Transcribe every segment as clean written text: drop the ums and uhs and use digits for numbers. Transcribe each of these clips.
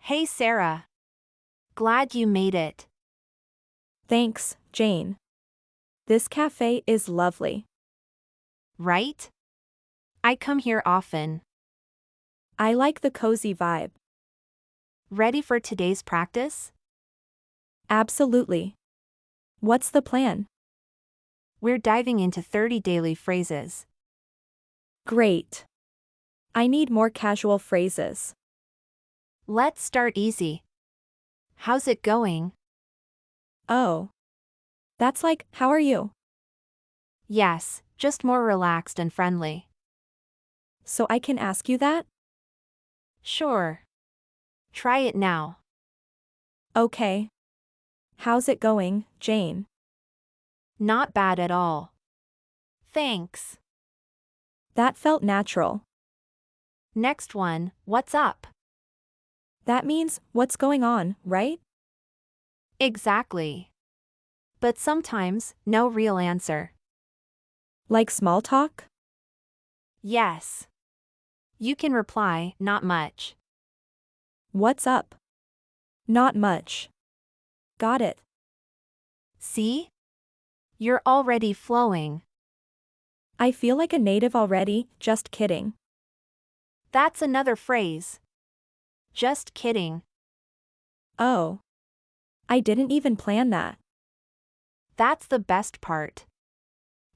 Hey Sarah. Glad you made it. Thanks, Jane. This cafe is lovely. Right? I come here often. I like the cozy vibe. Ready for today's practice? Absolutely. What's the plan? We're diving into 30 daily phrases. Great. I need more casual phrases. Let's start easy. How's it going? Oh. That's like, how are you? Yes, just more relaxed and friendly. So I can ask you that? Sure. Try it now. Okay. How's it going, Jane? Not bad at all. Thanks. That felt natural. Next one, what's up? That means, what's going on, right? Exactly. But sometimes, no real answer. Like small talk? Yes. You can reply, not much. What's up? Not much. Got it. See? You're already flowing. I feel like a native already, just kidding. That's another phrase. Just kidding. Oh. I didn't even plan that. That's the best part.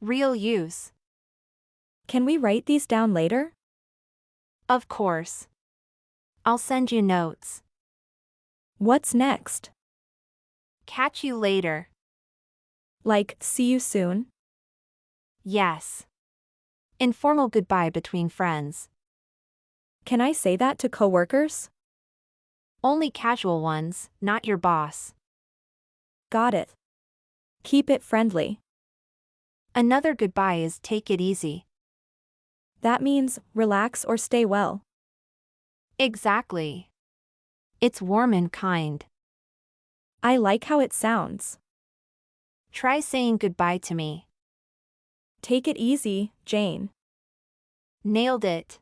Real use. Can we write these down later? Of course. I'll send you notes. What's next? Catch you later. Like, see you soon? Yes. Informal goodbye between friends. Can I say that to coworkers? Only casual ones, not your boss. Got it. Keep it friendly. Another goodbye is take it easy. That means, relax or stay well. Exactly. It's warm and kind. I like how it sounds. Try saying goodbye to me. Take it easy, Jane. Nailed it.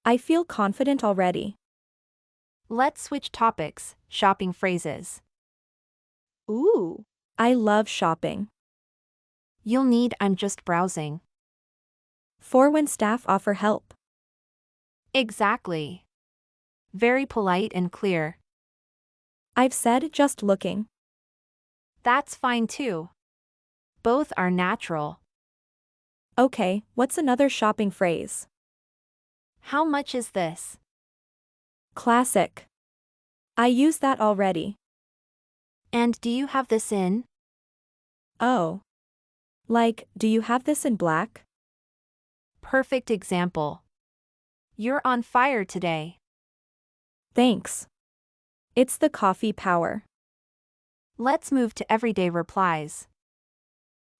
I feel confident already. Let's switch topics, shopping phrases. Ooh. I love shopping. You'll need I'm just browsing. For when staff offer help. Exactly. Very polite and clear. I've said just looking. That's fine too. Both are natural. Okay, what's another shopping phrase? How much is this? Classic. I use that already. And do you have this in? Oh. Like, do you have this in black? Perfect example. You're on fire today. Thanks. It's the coffee power. Let's move to everyday replies.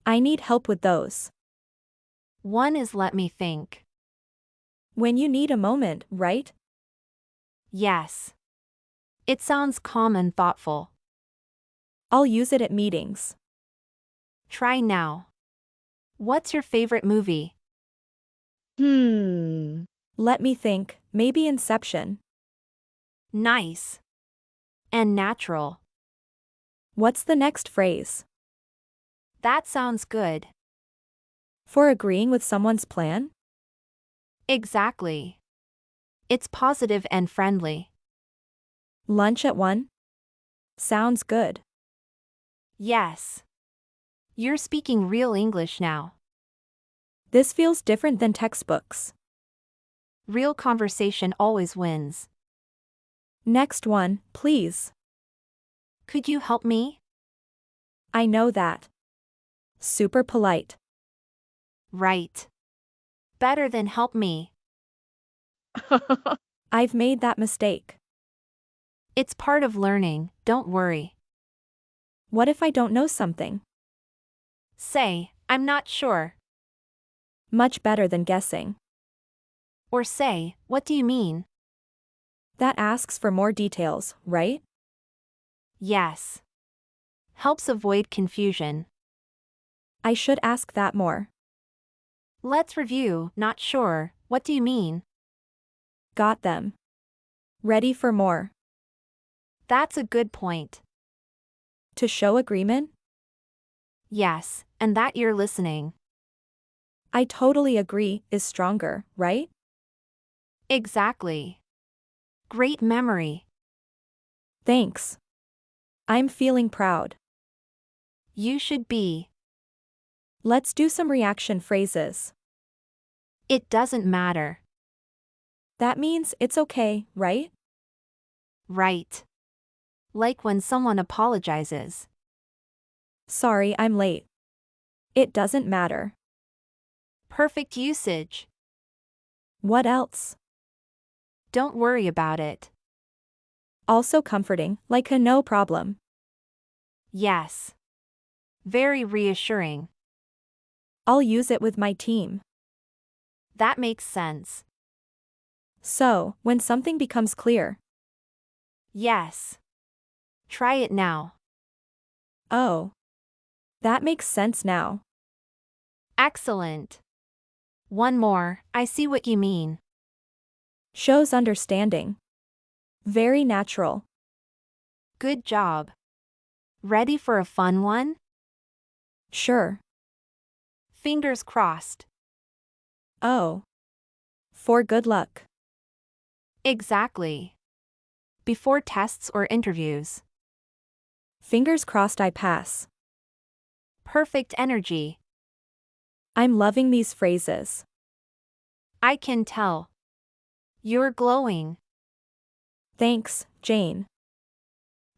I need help with those. One is let me think. When you need a moment, right? Yes. It sounds calm and thoughtful. I'll use it at meetings. Try now. What's your favorite movie? Let me think, maybe Inception. Nice. And natural. What's the next phrase? That sounds good. For agreeing with someone's plan? Exactly. It's positive and friendly. Lunch at 1? Sounds good. Yes. You're speaking real English now. This feels different than textbooks. Real conversation always wins. Next one, please. Could you help me? I know that. Super polite. Right. Better than help me. I've made that mistake. It's part of learning, don't worry. What if I don't know something? Say, I'm not sure. Much better than guessing. Or say, what do you mean? That asks for more details, right? Yes. Helps avoid confusion. I should ask that more. Let's review, not sure, what do you mean? Got them. Ready for more. That's a good point. To show agreement? Yes, and that you're listening. I totally agree is stronger, right? Exactly. Great memory. Thanks. I'm feeling proud. You should be. Let's do some reaction phrases. It doesn't matter. That means it's okay, right? Right. Like when someone apologizes. Sorry I'm late. It doesn't matter. Perfect usage. What else? Don't worry about it. Also comforting, like a no problem. Yes. Very reassuring. I'll use it with my team. That makes sense. So, when something becomes clear. Yes. Try it now. Oh. That makes sense now. Excellent. One more, I see what you mean. Shows understanding. Very natural. Good job. Ready for a fun one? Sure. Fingers crossed. Oh. For good luck. Exactly. Before tests or interviews. Fingers crossed I pass. Perfect energy. I'm loving these phrases. I can tell. You're glowing. Thanks, Jane.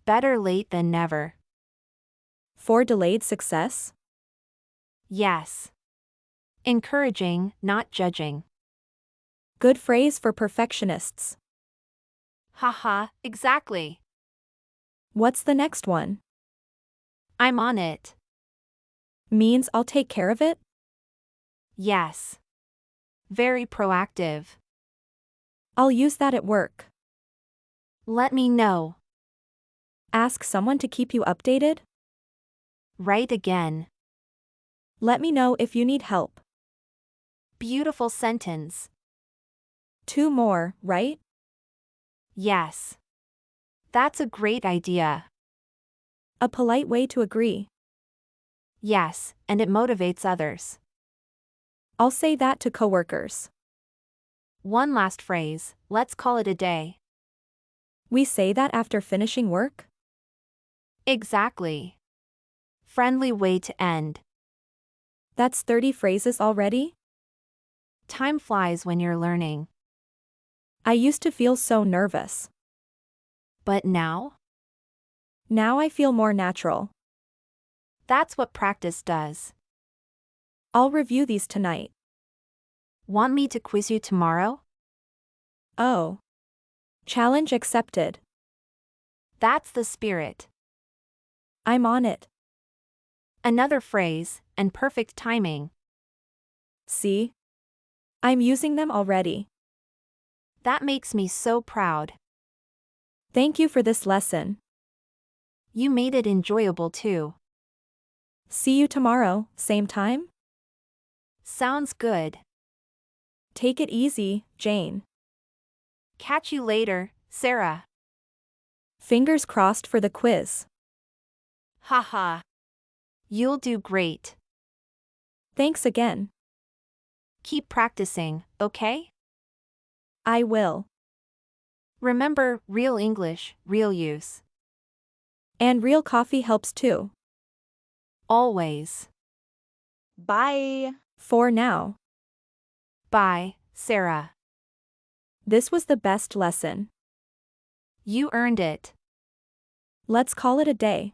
Better late than never. For delayed success? Yes. Encouraging, not judging. Good phrase for perfectionists. Haha, exactly. What's the next one? I'm on it. Means I'll take care of it? Yes. Very proactive. I'll use that at work. Let me know. Ask someone to keep you updated? Right again. Let me know if you need help. Beautiful sentence. Two more, right? Yes. That's a great idea. A polite way to agree. Yes, and it motivates others. I'll say that to coworkers. One last phrase, let's call it a day. We say that after finishing work? Exactly. Friendly way to end. That's 30 phrases already? Time flies when you're learning. I used to feel so nervous. But now? Now I feel more natural. That's what practice does. I'll review these tonight. Want me to quiz you tomorrow? Oh. Challenge accepted. That's the spirit. I'm on it. Another phrase, and perfect timing. See? I'm using them already. That makes me so proud. Thank you for this lesson. You made it enjoyable too. See you tomorrow, same time? Sounds good. Take it easy, Jane. Catch you later, Sarah. Fingers crossed for the quiz. Haha. You'll do great. Thanks again. Keep practicing, okay? I will. Remember, real English, real use. And real coffee helps too. Always. Bye. For now. Bye, Sarah. This was the best lesson. You earned it. Let's call it a day.